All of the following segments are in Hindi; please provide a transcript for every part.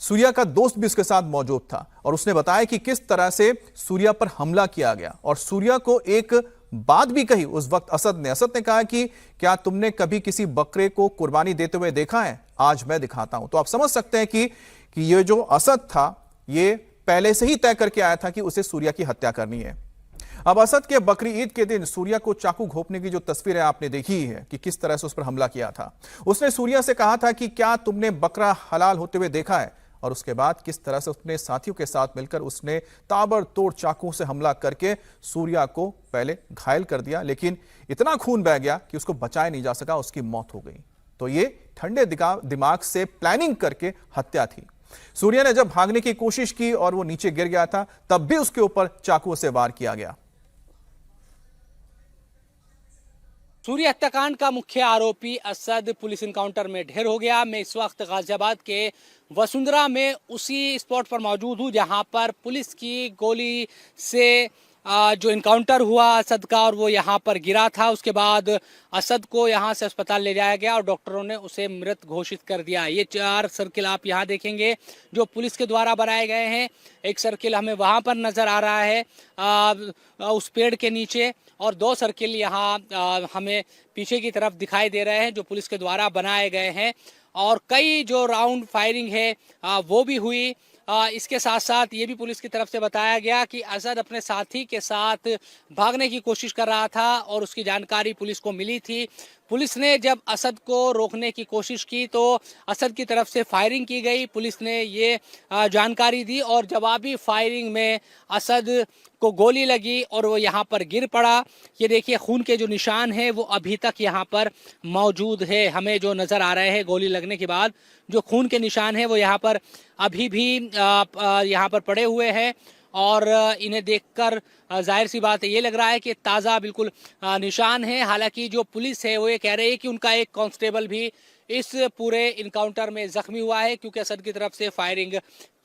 सूर्या का दोस्त भी उसके साथ मौजूद था और उसने बताया कि किस तरह से सूर्या पर हमला किया गया और सूर्या को एक बात भी कही उस वक्त असद ने कहा कि क्या तुमने कभी किसी बकरे को कुर्बानी देते हुए देखा है? आज मैं दिखाता हूं। तो आप समझ सकते हैं कि ये जो असद था ये पहले से ही तय करके आया था कि उसे सूर्या की हत्या करनी है। अब असद के बकरी ईद के दिन सूर्या को चाकू घोंपने की जो तस्वीर है आपने देखी ही है कि किस तरह से उस पर हमला किया था। उसने सूर्या से कहा था कि क्या तुमने बकरा हलाल होते हुए देखा है, और उसके बाद किस तरह से अपने साथियों के साथ मिलकर उसने ताबड़तोड़ चाकू से हमला करके सूर्या को पहले घायल कर दिया, लेकिन इतना खून बह गया कि उसको बचाया नहीं जा सका, उसकी मौत हो गई। तो ये ठंडे दिमाग से प्लानिंग करके हत्या थी। सूर्या ने जब भागने की कोशिश की और वो नीचे गिर गया था, तब भी उसके ऊपर चाकू से वार किया गया। सूर्या हत्याकांड का मुख्य आरोपी असद पुलिस इनकाउंटर में ढेर हो गया। मैं इस वक्त गाजियाबाद के वसुंधरा में उसी स्पॉट पर मौजूद हूं जहां पर पुलिस की गोली से जो इनकाउंटर हुआ असद का और वो यहाँ पर गिरा था। उसके बाद असद को यहाँ से अस्पताल ले जाया गया और डॉक्टरों ने उसे मृत घोषित कर दिया। ये 4 सर्किल आप यहाँ देखेंगे जो पुलिस के द्वारा बनाए गए हैं। एक सर्किल हमें वहाँ पर नज़र आ रहा है उस पेड़ के नीचे, और 2 सर्किल यहाँ हमें पीछे की तरफ दिखाई दे रहे हैं जो पुलिस के द्वारा बनाए गए हैं। और कई जो राउंड फायरिंग है वो भी हुई। इसके साथ साथ ये भी पुलिस की तरफ से बताया गया कि असद अपने साथी के साथ भागने की कोशिश कर रहा था और उसकी जानकारी पुलिस को मिली थी। पुलिस ने जब असद को रोकने की कोशिश की तो असद की तरफ से फायरिंग की गई। पुलिस ने ये जानकारी दी और जवाबी फायरिंग में असद को गोली लगी और वो यहाँ पर गिर पड़ा। ये देखिए खून के जो निशान हैं वो अभी तक यहाँ पर मौजूद है। हमें जो नज़र आ रहे हैं गोली लगने के बाद जो खून के निशान हैं वो यहाँ पर अभी भी यहाँ पर पड़े हुए हैं और इन्हें देखकर जाहिर सी बात है ये लग रहा है कि ताज़ा बिल्कुल निशान है। हालांकि जो पुलिस है वो ये कह रही है कि उनका एक कांस्टेबल भी इस पूरे इनकाउंटर में जख्मी हुआ है क्योंकि असद की तरफ से फायरिंग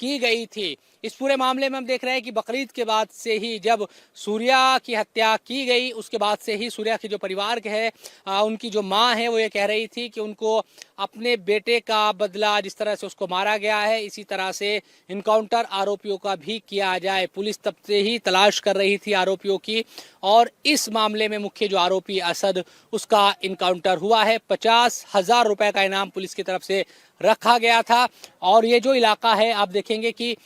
की गई थी। इस पूरे मामले में हम देख रहे हैं कि बकरीद के बाद से ही जब सूर्या की हत्या की गई उसके बाद से ही सूर्या के जो परिवार के है उनकी जो माँ है वो ये कह रही थी कि उनको अपने बेटे का बदला, जिस तरह से उसको मारा गया है इसी तरह से इनकाउंटर आरोपियों का भी किया जाए। पुलिस तब से ही तलाश कर रही थी आरोपियों की और इस मामले में मुख्य जो आरोपी असद उसका इनकाउंटर हुआ है। 50,000 रुपए का इनाम पुलिस की तरफ से रखा गया था। और ये जो इलाका है आप देखेंगे कि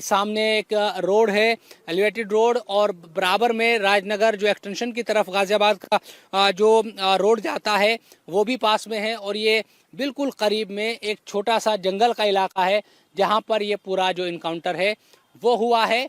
सामने एक रोड है, एलिवेटेड रोड, और बराबर में राजनगर जो एक्सटेंशन की तरफ गाजियाबाद का जो रोड जाता है वो भी पास में है। और ये बिल्कुल करीब में एक छोटा सा जंगल का इलाका है जहां पर ये पूरा जो इनकाउंटर है वो हुआ है।